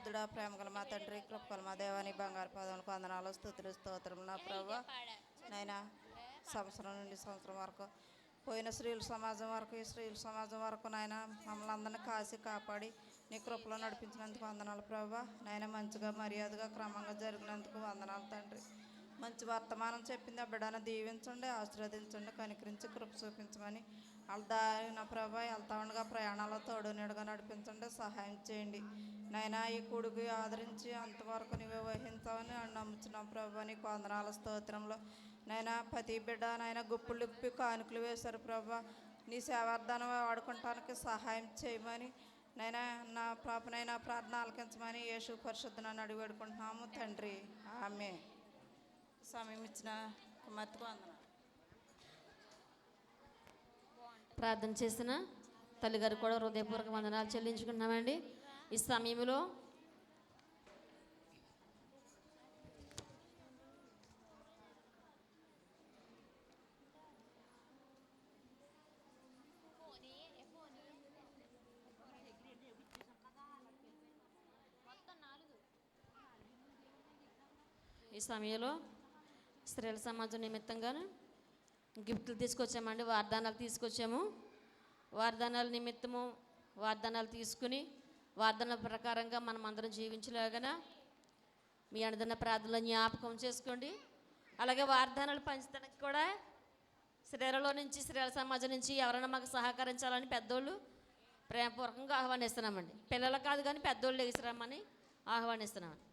పరిశుద్ధుడా, ప్రేమగల మా తండ్రి, కృపగల మా దేవాని బంగారు పాదములకు వందనాలు, స్తుతులు, స్తోత్రం. నా ప్రభా నైనా సంవత్సరం నుండి సంవత్సరం వరకు పోయిన స్త్రీల సమాజం వరకు ఈ స్త్రీల సమాజం వరకు నాయన మమ్మల్ని అందరినీ కాసి కాపాడి నీ కృపలో నడిపించినందుకు వందనాలు ప్రభా. నాయన మంచిగా మర్యాదగా క్రమంగా జరిగినందుకు వందనాలు తండ్రి. మంచి వర్తమానం చెప్పింది ఆ బిడ్డను దీవించండి, ఆశీర్వదించండి, కనికరించి కృప చూపించమని వాళ్ళ దారి నా ప్రభా వెళ్తా ఉండగా ప్రయాణాల్లో తోడు నీడగా నడిపించండి, సహాయం చేయండి నాయనా. ఈ కొడుకు ఆదరించి అంతవరకు నీవే వహించామని నమ్ముచున్నాం ప్రభా. నీకు వందనాల స్తోత్రంలో నైనా ప్రతి బిడ్డ నాయన గుప్పులు ఇప్పి కానుకలు వేశారు ప్రభా. నీ సేవార్థానం వాడుకోవటానికి సహాయం చేయమని నైనా నా పాపనైనా ప్రార్థన ఆలకించమని యేసు పరిశుద్ధనాన్ని అడిగి వేడుకుంటున్నాము తండ్రి, ఆమె. సమయం ఇచ్చిన కుమార్తెకు వందనాలు. ప్రార్థన చేసిన తల్లిగారు కూడా హృదయపూర్వక వందనాలు చెల్లించుకుంటున్నామండి. ఈ సమయంలో స్త్రీల సమాజం నిమిత్తంగాను గిఫ్ట్లు తీసుకొచ్చామండి, వాగ్దానాలు తీసుకొచ్చాము. వాగ్దానాల నిమిత్తము వాగ్దానాలు తీసుకుని వాగ్దానాల ప్రకారంగా మనం అందరం జీవించలేగన మీ అనుదిన ప్రార్థనలో జ్ఞాపకం చేసుకోండి. అలాగే వాగ్దానాలు పంచడానికి కూడా స్త్రీలలో నుంచి స్త్రీల సమాజం నుంచి ఎవరైనా మాకు సహకరించాలని పెద్దోళ్ళు ప్రేమపూర్వకంగా ఆహ్వానిస్తున్నామండి. పిల్లలు కాదు కానీ పెద్దోళ్ళు ఎగిసిరమ్మని ఆహ్వానిస్తున్నామండి.